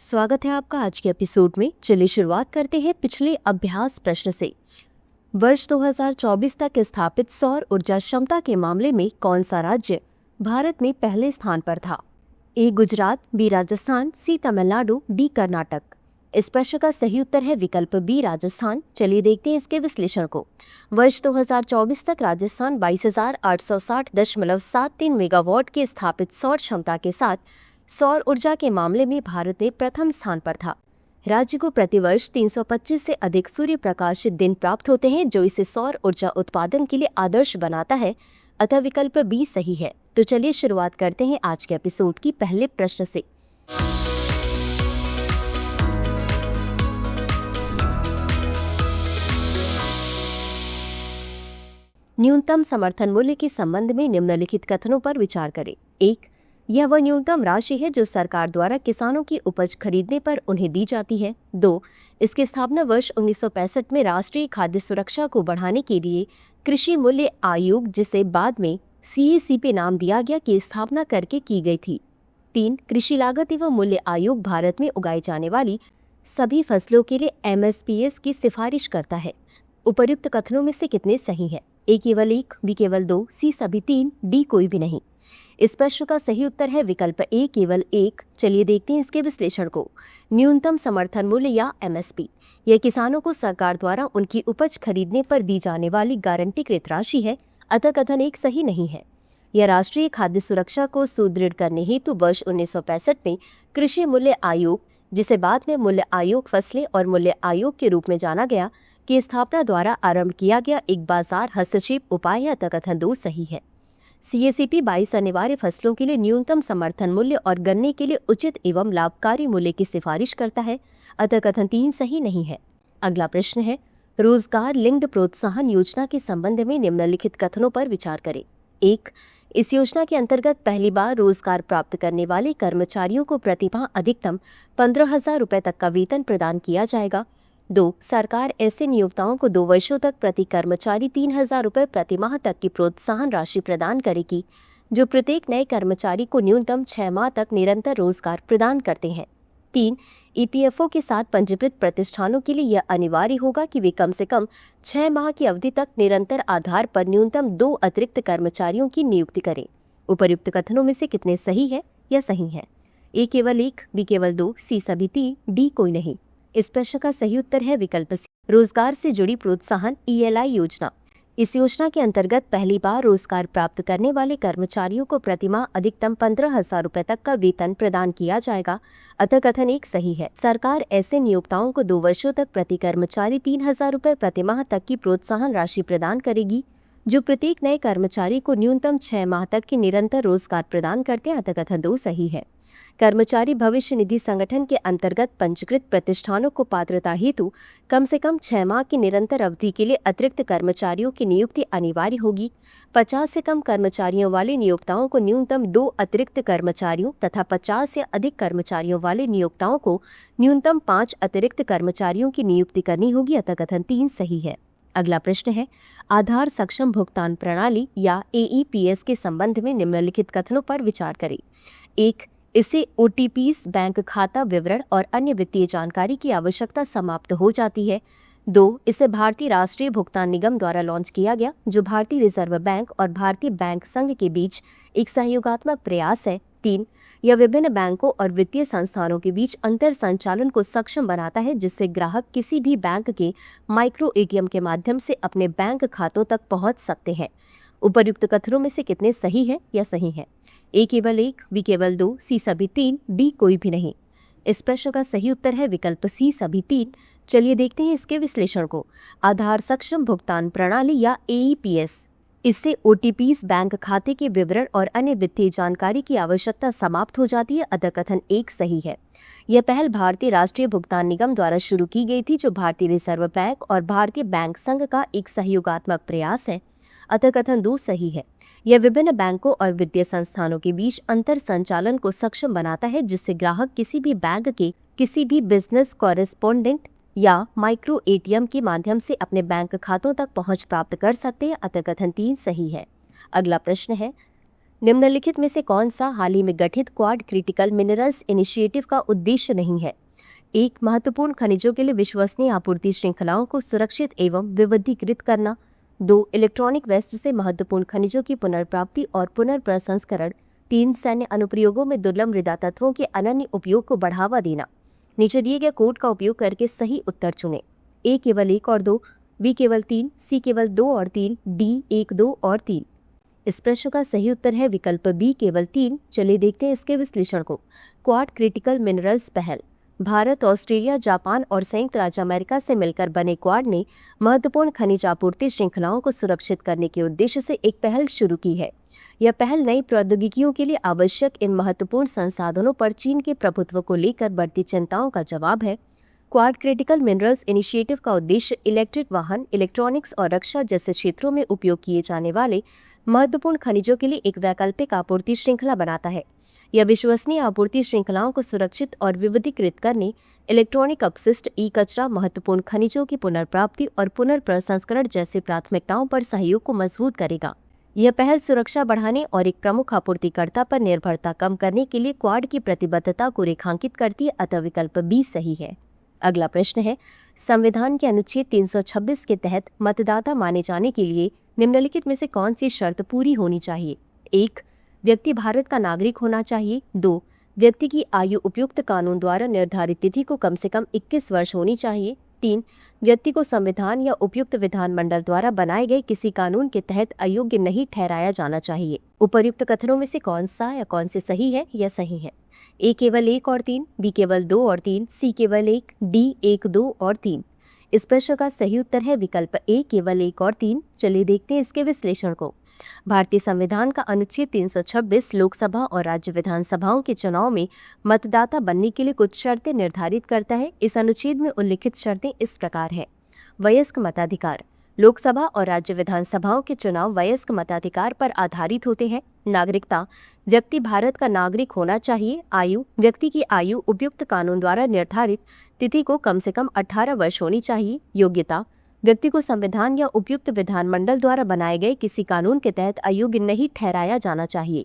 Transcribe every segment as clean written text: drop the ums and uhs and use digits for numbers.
स्वागत है आपका आज के एपिसोड में। चलिए शुरुआत करते हैं पिछले अभ्यास प्रश्न से। वर्ष 2024 तक स्थापित सौर ऊर्जा क्षमता के मामले में कौन सा राज्य भारत में पहले स्थान पर था? ए गुजरात, बी राजस्थान, सी तमिलनाडु, डी कर्नाटक। इस प्रश्न का सही उत्तर है विकल्प बी राजस्थान। चलिए देखते हैं इसके विश्लेषण को। वर्ष 2024 तक राजस्थान 22,860.73 मेगावाट की स्थापित सौर क्षमता के साथ सौर ऊर्जा के मामले में भारत में प्रथम स्थान पर था। राज्य को प्रतिवर्ष 325 से अधिक सूर्य प्रकाशित दिन प्राप्त होते हैं, जो इसे सौर ऊर्जा उत्पादन के लिए आदर्श बनाता है, अतः विकल्प बी सही है। तो चलिए शुरुआत करते हैं आज के एपिसोड की पहले प्रश्न से। न्यूनतम समर्थन मूल्य के संबंध में निम्नलिखित कथनों पर विचार करें। 1. यह वह न्यूनतम राशि है जो सरकार द्वारा किसानों की उपज खरीदने पर उन्हें दी जाती है। 2. इसकी स्थापना वर्ष 1965 में राष्ट्रीय खाद्य सुरक्षा को बढ़ाने के लिए कृषि मूल्य आयोग, जिसे बाद में CACP नाम दिया गया, की स्थापना करके की गई थी। 3. कृषि लागत एवं मूल्य आयोग भारत में उगाई जाने वाली सभी फसलों के लिए MSPs की सिफारिश करता है। उपर्युक्त कथनों में से कितने सही है? ए केवल 1, बी केवल 2, सी सभी 3, डी कोई भी नहीं। इस प्रश्न का सही उत्तर है विकल्प ए केवल 1। चलिए देखते हैं इसके विश्लेषण को। न्यूनतम समर्थन मूल्य या MSP यह किसानों को सरकार द्वारा उनकी उपज खरीदने पर दी जाने वाली गारंटीकृत राशि है, अतः कथन 1 सही नहीं है। यह राष्ट्रीय खाद्य सुरक्षा को सुदृढ़ करने हेतु वर्ष 1965 में कृषि मूल्य आयोग, जिसे बाद में मूल्य आयोग फसलें और मूल्य आयोग के रूप में जाना गया, की स्थापना द्वारा आरंभ किया गया एक बाजार हस्तक्षेप उपाय है, अतः कथन 2 सही है। CACP 22 अनिवार्य फसलों के लिए न्यूनतम समर्थन मूल्य और गन्ने के लिए उचित एवं लाभकारी मूल्य की सिफारिश करता है, अतः कथन 3 सही नहीं है। अगला प्रश्न है, रोजगार लिंक्ड प्रोत्साहन योजना के संबंध में निम्नलिखित कथनों पर विचार करें। 1. इस योजना के अंतर्गत पहली बार रोजगार प्राप्त करने वाले कर्मचारियों को प्रतिमाह अधिकतम 15,000 रुपये तक का वेतन प्रदान किया जाएगा। 2. सरकार ऐसे नियोक्ताओं को 2 वर्षों तक प्रति कर्मचारी 3,000 रुपये प्रतिमाह तक की प्रोत्साहन राशि प्रदान करेगी, जो प्रत्येक नए कर्मचारी को न्यूनतम 6 माह तक निरंतर रोजगार प्रदान करते हैं। 3. EPFO के साथ पंजीकृत प्रतिष्ठानों के लिए यह अनिवार्य होगा कि वे कम से कम 6 माह की अवधि तक निरंतर आधार पर न्यूनतम 2 अतिरिक्त कर्मचारियों की नियुक्ति करें। उपर्युक्त कथनों में से कितने सही है या सही है? ए केवल 1, बी केवल 2, सी सभी 3, डी कोई नहीं। इस प्रश्न का सही उत्तर है विकल्प सी, रोजगार से जुड़ी प्रोत्साहन ELI योजना। इस योजना के अंतर्गत पहली बार रोजगार प्राप्त करने वाले कर्मचारियों को प्रतिमाह अधिकतम 15,000 रुपये तक का वेतन प्रदान किया जाएगा, अतः कथन 1 सही है। सरकार ऐसे नियोक्ताओं को 2 वर्षों तक प्रति कर्मचारी 3,000 रुपये प्रतिमाह तक की प्रोत्साहन राशि प्रदान करेगी, जो प्रत्येक नए कर्मचारी को न्यूनतम 6 माह तक की निरंतर रोजगार प्रदान करते हैं, अतः कथन 2 सही है। कर्मचारी भविष्य निधि संगठन के अंतर्गत पंजीकृत प्रतिष्ठानों को पात्रता हेतु कम से कम 6 माह की निरंतर अवधि के लिए अतिरिक्त कर्मचारियों की नियुक्ति अनिवार्य होगी। 50 से कम कर्मचारियों वाले नियोक्ताओं को न्यूनतम 2 अतिरिक्त कर्मचारियों तथा 50 से अधिक कर्मचारियों वाले नियोक्ताओं को न्यूनतम 5 अतिरिक्त कर्मचारियों की नियुक्ति करनी होगी, अतः कथन 3 सही है। अगला प्रश्न है, आधार सक्षम भुगतान प्रणाली या AEPS के संबंध में निम्नलिखित कथनों पर विचार करें। 1. इससे OTPs, बैंक खाता विवरण और अन्य वित्तीय जानकारी की आवश्यकता समाप्त हो जाती है। 2. इसे भारतीय राष्ट्रीय भुगतान निगम द्वारा लॉन्च किया गया, जो भारतीय रिजर्व बैंक और भारतीय बैंक संघ के बीच एक सहयोगात्मक प्रयास है। 3. यह विभिन्न बैंकों और वित्तीय संस्थानों के बीच अंतर संचालन को सक्षम बनाता है, जिससे ग्राहक किसी भी बैंक के माइक्रो ATM के माध्यम से अपने बैंक खातों तक पहुंच सकते हैं। उपर्युक्त कथनों में से कितने सही है या सही है? ए केवल 1, बी केवल 2, सी सभी 3, डी कोई भी नहीं। इस प्रश्न का सही उत्तर है विकल्प सी सभी 3। चलिए देखते हैं इसके विश्लेषण को। आधार सक्षम भुगतान प्रणाली या AEPS, इससे OTPs, बैंक खाते के विवरण और अन्य वित्तीय जानकारी की आवश्यकता समाप्त हो जाती है, अतः कथन 1 सही है। यह पहल भारतीय राष्ट्रीय भुगतान निगम द्वारा शुरू की गई थी, जो भारतीय रिजर्व बैंक और भारतीय बैंक संघ का एक सहयोगात्मक प्रयास है, अतः कथन 2 सही है। यह विभिन्न बैंकों और वित्तीय संस्थानों के बीच अंतर संचालन को सक्षम बनाता है, जिससे ग्राहक किसी भी बैंक के किसी भी बिजनेस कॉरेस्पोंडेंट या माइक्रो ATM के माध्यम से अपने बैंक खातों तक पहुंच प्राप्त कर सकते हैं, अतः कथन 3 सही है। अगला प्रश्न है, निम्नलिखित में से कौन सा हाल ही में गठित क्वाड क्रिटिकल मिनरल्स इनिशिएटिव का उद्देश्य नहीं है? 1. महत्वपूर्ण खनिजों के लिए विश्वसनीय आपूर्ति श्रृंखलाओं को सुरक्षित एवं विविधीकृत करना। 2. इलेक्ट्रॉनिक वेस्ट से महत्वपूर्ण खनिजों की पुनर्प्राप्ति और पुनर्प्रसंस्करण। 3. सैन्य अनुप्रयोगों में दुर्लभ मृदा तत्वों के अनन्य उपयोग को बढ़ावा देना। नीचे दिए गए कोड का उपयोग करके सही उत्तर चुनें। ए केवल 1 और 2, बी केवल 3, सी केवल 2 और 3, डी 1, 2 और 3। इस प्रश्न का सही उत्तर है विकल्प बी केवल 3। चलिए देखते हैं इसके विश्लेषण को। क्वाड क्रिटिकल मिनरल्स पहल। भारत, ऑस्ट्रेलिया, जापान और संयुक्त राज्य अमेरिका से मिलकर बने क्वाड ने महत्वपूर्ण खनिज आपूर्ति श्रृंखलाओं को सुरक्षित करने के उद्देश्य से एक पहल शुरू की है। यह पहल नई प्रौद्योगिकियों के लिए आवश्यक इन महत्वपूर्ण संसाधनों पर चीन के प्रभुत्व को लेकर बढ़ती चिंताओं का जवाब है। क्वाड क्रिटिकल मिनरल्स इनिशिएटिव का उद्देश्य इलेक्ट्रिक वाहन, इलेक्ट्रॉनिक्स और रक्षा जैसे क्षेत्रों में उपयोग किए जाने वाले महत्वपूर्ण खनिजों के लिए एक वैकल्पिक आपूर्ति श्रृंखला बनाता है। यह विश्वसनीय आपूर्ति श्रृंखलाओं को सुरक्षित और विविधीकृत करने, इलेक्ट्रॉनिक अपशिष्ट, ई कचरा, महत्वपूर्ण खनिजों की पुनर्प्राप्ति और पुनर्प्रसंस्करण जैसे प्राथमिकताओं पर सहयोग को मजबूत करेगा। यह पहल सुरक्षा बढ़ाने और एक प्रमुख आपूर्तिकर्ता पर निर्भरता कम करने के लिए क्वाड की प्रतिबद्धता को रेखांकित करती है, अतः विकल्प बी सही है। अगला प्रश्न है, संविधान के अनुच्छेद 326 के तहत मतदाता माने जाने के लिए निम्नलिखित में से कौन सी शर्त पूरी होनी चाहिए? 1. व्यक्ति भारत का नागरिक होना चाहिए। 2. व्यक्ति की आयु उपयुक्त कानून द्वारा निर्धारित तिथि को कम से कम 21 वर्ष होनी चाहिए। 3. व्यक्ति को संविधान या उपयुक्त विधानमंडल द्वारा बनाए गए किसी कानून के तहत अयोग्य नहीं ठहराया जाना चाहिए। उपर्युक्त कथनों में से कौन सा या कौन से सही है या सही है? ए केवल 1 और 3, बी केवल 2 और 3, सी केवल 1, डी 1, 2 और 3। इस प्रश्न का सही उत्तर है विकल्प ए केवल 1 और 3। चलिए देखते हैं इसके विश्लेषण को। भारतीय संविधान का अनुच्छेद 326 लोकसभा और राज्य विधानसभाओं के चुनाव में मतदाता बनने के लिए कुछ शर्तें निर्धारित करता है। इस अनुच्छेद में उल्लिखित शर्तें इस प्रकार है। वयस्क मताधिकार। लोकसभा और राज्य विधानसभाओं के चुनाव वयस्क मताधिकार पर आधारित होते हैं। नागरिकता। व्यक्ति भारत का नागरिक होना चाहिए। आयु। व्यक्ति की आयु उपयुक्त कानून द्वारा निर्धारित तिथि को कम से कम 18 वर्ष होनी चाहिए। योग्यता। व्यक्ति को संविधान या उपयुक्त विधानमंडल द्वारा बनाए गए किसी कानून के तहत अयोग्य नहीं ठहराया जाना चाहिए।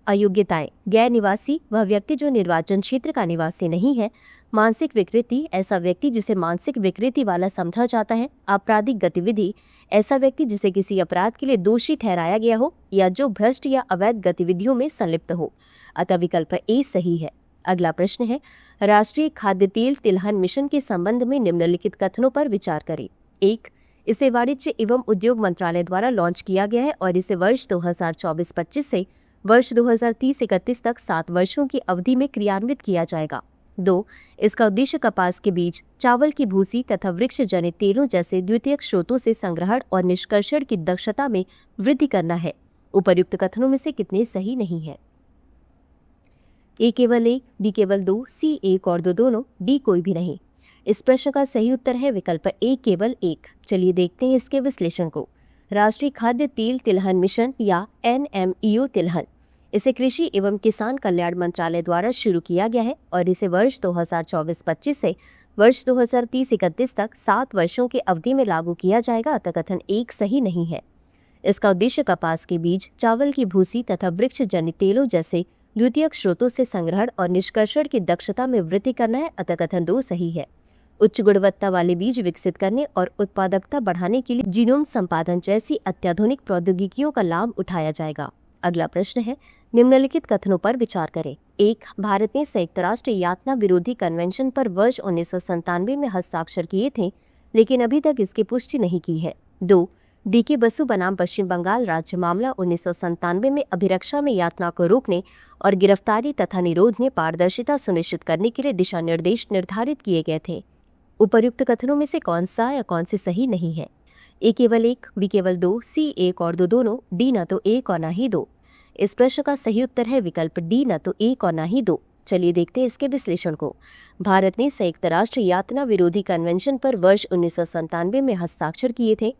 अयोग्यताएं। गैर निवासी, वह व्यक्ति जो निर्वाचन क्षेत्र का निवासी नहीं है। मानसिक विकृति, ऐसा व्यक्ति जिसे मानसिक विकृति वाला समझा जाता है। आपराधिक गतिविधि, ऐसा व्यक्ति जिसे किसी अपराध के लिए दोषी ठहराया गया हो या जो भ्रष्ट या अवैध गतिविधियों में संलिप्त हो, अतः विकल्प ए सही है। अगला प्रश्न है, राष्ट्रीय खाद्य तेल तिलहन मिशन के संबंध में निम्नलिखित कथनों पर विचार करें। 1. इसे वाणिज्य एवं उद्योग मंत्रालय द्वारा लॉन्च किया गया है और इसे वर्ष 2024-25 से वर्ष 2030-31 तक 7 वर्षों की अवधि में क्रियान्वित किया जाएगा। 2. इसका उद्देश्य कपास के बीज, चावल की भूसी तथा वृक्ष जनित तेलों जैसे द्वितीयक स्रोतों से संग्रहण और निष्कर्षण की दक्षता में वृद्धि करना है। उपर्युक्त कथनों में से कितने सही नहीं है? ए केवल 1, बी केवल 2, सी 1 और 2 दोनों, डी कोई भी नहीं। इस प्रश्न का सही उत्तर है विकल्प ए केवल 1। चलिए देखते हैं इसके विश्लेषण को। राष्ट्रीय खाद्य तेल तिलहन मिशन या NMEO तिलहन, इसे कृषि एवं किसान कल्याण मंत्रालय द्वारा शुरू किया गया है और इसे वर्ष 2024-25 से वर्ष 2030-31 तक 7 वर्षों की अवधि में लागू किया जाएगा, अतः कथन 1 सही नहीं है। इसका उद्देश्य कपास के बीज, चावल की भूसी तथा वृक्ष जनित तेलों जैसे द्वितीयक स्रोतों से संग्रहण और निष्कर्षण की दक्षता में वृद्धि करना है, अतः कथन 2 सही है। उच्च गुणवत्ता वाले बीज विकसित करने और उत्पादकता बढ़ाने के लिए जीनोम संपादन जैसी अत्याधुनिक प्रौद्योगिकियों का लाभ उठाया जाएगा। अगला प्रश्न है, निम्नलिखित कथनों पर विचार करें। 1. भारत ने संयुक्त राष्ट्र यातना विरोधी कन्वेंशन पर वर्ष 1997 में हस्ताक्षर किए थे, लेकिन अभी तक इसकी पुष्टि नहीं की है। 2. DK बसु बनाम पश्चिम बंगाल राज्य मामला 1997 में अभिरक्षा में यातना को रोकने और गिरफ्तारी तथा निरोध में पारदर्शिता सुनिश्चित करने के लिए दिशा निर्देश निर्धारित किए गए थे। उपर्युक्त कथनों में से कौन सा या कौन से सही नहीं है? ए केवल 1, बी केवल 2, सी 1 और 2 दोनों, डी न तो 1 और न ही 2। इस प्रश्न का सही उत्तर है विकल्प डी न तो 1 और न ही 2। चलिए देखते हैं इसके विश्लेषण को। भारत ने संयुक्त राष्ट्र यातना विरोधी कन्वेंशन पर वर्ष 1997 में हस्ताक्षर किए थे,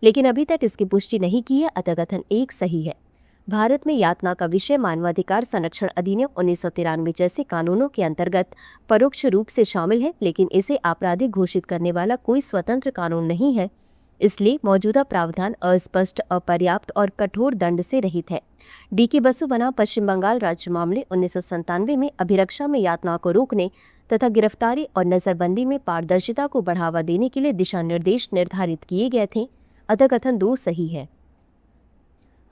लेकिन अभी तक इसकी पुष्टि नहीं की है, अतः कथन 1 सही है। भारत में यातना का विषय मानवाधिकार संरक्षण अधिनियम 1993 जैसे कानूनों के अंतर्गत परोक्ष रूप से शामिल है, लेकिन इसे आपराधिक घोषित करने वाला कोई स्वतंत्र कानून नहीं है। इसलिए मौजूदा प्रावधान अस्पष्ट, अपर्याप्त और कठोर दंड से रहित है। डी.के. बसु बनाम पश्चिम बंगाल राज्य मामले 1997 में अभिरक्षा में यातनाओं को रोकने तथा गिरफ्तारी और नजरबंदी में पारदर्शिता को बढ़ावा देने के लिए दिशा निर्देश निर्धारित किए गए थे। अतः कथन 2 सही है।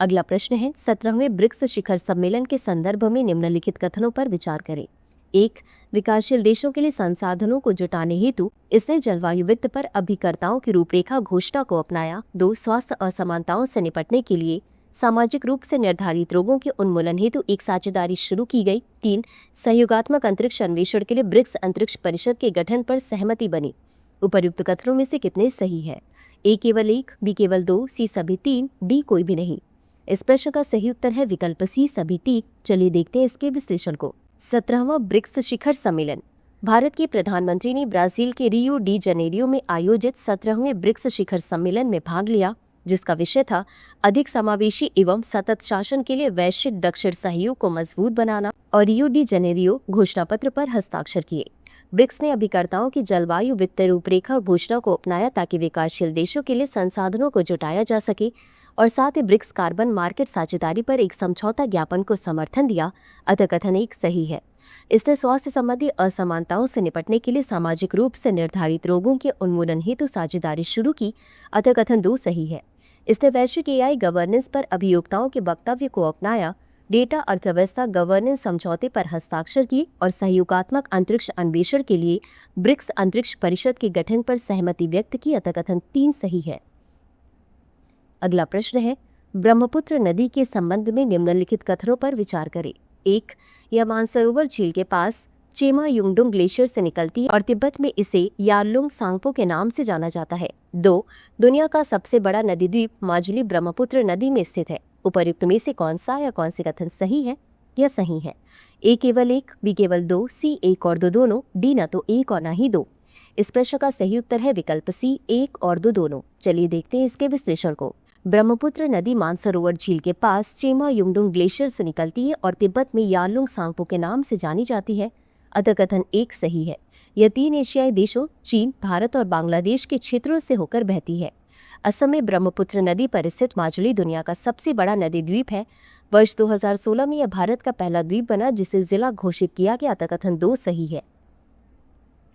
अगला प्रश्न है, 17वें ब्रिक्स शिखर सम्मेलन के संदर्भ में निम्नलिखित कथनों पर विचार करें। 1. विकासशील देशों के लिए संसाधनों को जुटाने हेतु इसने जलवायु वित्त पर अभिकर्ताओं की रूपरेखा घोषणा को अपनाया। 2. स्वास्थ्य असमानताओं से निपटने के लिए सामाजिक रूप से निर्धारित रोगों के उन्मूलन हेतु एक साझेदारी शुरू की गई। 3. सहयोगात्मक अंतरिक्ष अन्वेषण के लिए ब्रिक्स अंतरिक्ष परिषद के गठन पर सहमति बनी। उपर्युक्त कथनों में से कितने सही है? ए केवल 1, बी केवल 2, सी सभी 3, डी कोई भी नहीं। इस प्रश्न का सही उत्तर है विकल्प सी सभी 3। चलिए देखते हैं इसके विश्लेषण को। 17वां ब्रिक्स शिखर सम्मेलन। भारत के प्रधानमंत्री ने ब्राजील के रियो डी जनेरियो में आयोजित 17वें ब्रिक्स शिखर सम्मेलन में भाग लिया, जिसका विषय था अधिक समावेशी एवं सतत शासन के लिए वैश्विक दक्षिण सहयोग को मजबूत बनाना, और रियो डी जनेरियो घोषणा पत्र पर हस्ताक्षर किए। ब्रिक्स ने अभिकर्ताओं की जलवायु वित्त रूपरेखा घोषणा को अपनाया ताकि विकासशील देशों के लिए संसाधनों को जुटाया जा सके, और साथ ही ब्रिक्स कार्बन मार्केट साझेदारी पर एक समझौता ज्ञापन को समर्थन दिया। अतः कथन 1 सही है। इसने स्वास्थ्य संबंधी असमानताओं से निपटने के लिए सामाजिक रूप से निर्धारित रोगों के उन्मूलन हेतु साझेदारी शुरू की। अतः कथन 2 सही है। इसने वैश्विक एआई गवर्नेंस पर अभियोक्ताओं के वक्तव्य को अपनाया, डेटा अर्थव्यवस्था गवर्नेंस समझौते पर हस्ताक्षर किए और सहयोगात्मक अंतरिक्ष अन्वेषण के लिए ब्रिक्स अंतरिक्ष परिषद के गठन पर सहमति व्यक्त की। अतः कथन 3 सही है। अगला प्रश्न है, ब्रह्मपुत्र नदी के संबंध में निम्नलिखित कथनों पर विचार करें। 1. यह मानसरोवर झील के पास चेमा युंगडुंग ग्लेशियर से निकलती है और तिब्बत में इसे यारलुंग सांगपो के नाम से जाना जाता है। 2. दुनिया का सबसे बड़ा नदी द्वीप माजुली ब्रह्मपुत्र नदी में स्थित है। उपर्युक्त में से कौन सा या कौन से कथन सही है या सही है? ए केवल 1, बी केवल 2, सी 1 और 2 दोनों, डी न तो 1 और न ही 2। इस प्रश्न का सही उत्तर है विकल्प सी 1 और 2 दोनों। चलिए देखते हैं इसके विश्लेषण को। ब्रह्मपुत्र नदी मानसरोवर झील के पास चेमा युंगडुंग ग्लेशियर से निकलती है और तिब्बत में यारलुंग सांगपो के नाम से जानी जाती है। अतः कथन 1 सही है। यह 3 एशियाई देशों चीन, भारत और बांग्लादेश के क्षेत्रों से होकर बहती है। असम में ब्रह्मपुत्र नदी पर स्थित माजुली दुनिया का सबसे बड़ा नदी द्वीप है। वर्ष 2016 में यह भारत का पहला द्वीप बना जिसे जिला घोषित किया गया। अतः कथन 2 सही है।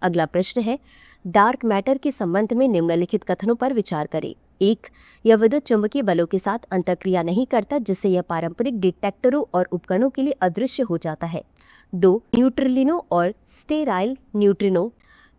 अगला प्रश्न है, डार्क मैटर के संबंध में निम्नलिखित कथनों पर विचार करें। 1. यह विद्युत चुंबकीय बलों के साथ अंतःक्रिया नहीं करता, जिससे यह पारंपरिक डिटेक्टरों और उपकरणों के लिए अदृश्य हो जाता है। 2. न्यूट्रिलिनो और स्टेराइल न्यूट्रिनो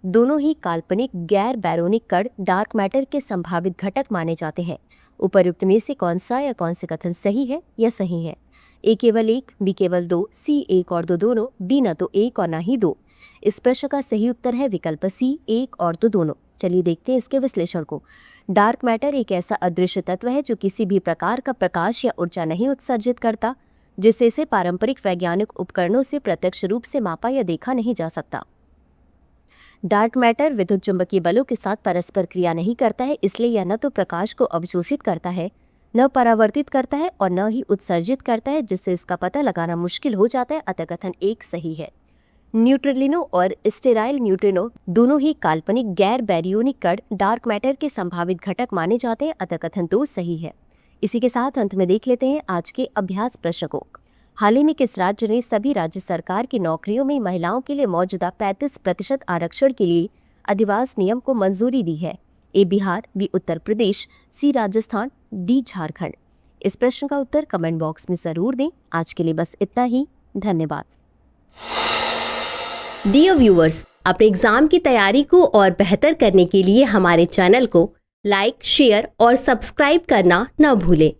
दोनों ही काल्पनिक गैर बैरोनिक कण डार्क मैटर के संभावित घटक माने जाते हैं। उपर्युक्त में से कौन सा या कौन से कथन सही है या सही है? ए केवल 1, बी केवल 2, सी 1 और 2 दोनों, डी न तो 1 और न ही 2। इस प्रश्न का सही उत्तर है विकल्प सी 1 और 2 दोनों। चलिए देखते हैं इसके विश्लेषण को। डार्क मैटर एक ऐसा अदृश्य तत्व है जो किसी भी प्रकार का प्रकाश या ऊर्जा नहीं उत्सर्जित करता, जिससे इसे पारंपरिक वैज्ञानिक उपकरणों से प्रत्यक्ष रूप से मापा या देखा नहीं जा सकता। डार्क मैटर विद्युत चुंबकीय बलों के साथ परस्पर क्रिया नहीं करता है, इसलिए यह न तो प्रकाश को अवशोषित करता है, न परावर्तित करता है और न ही उत्सर्जित करता है, जिससे इसका पता लगाना मुश्किल हो जाता है। अतः कथन 1 सही है। न्यूट्रिलिनो और स्टेराइल न्यूट्रिनो दोनों ही काल्पनिक गैर बैरियोनिक कण डार्क मैटर के संभावित घटक माने जाते हैं। अतः कथन 2 सही है। इसी के साथ अंत में देख लेते हैं आज के अभ्यास प्रश्न को। हाल ही में किस राज्य ने सभी राज्य सरकार की नौकरियों में महिलाओं के लिए मौजूदा 35% आरक्षण के लिए अधिवास नियम को मंजूरी दी है? ए बिहार, बी उत्तर प्रदेश, सी राजस्थान, डी झारखंड। इस प्रश्न का उत्तर कमेंट बॉक्स में जरूर दें। आज के लिए बस इतना ही। धन्यवाद। डियर व्यूअर्स, अपने एग्जाम की तैयारी को और बेहतर करने के लिए हमारे चैनल को लाइक, शेयर और सब्सक्राइब करना न भूलें।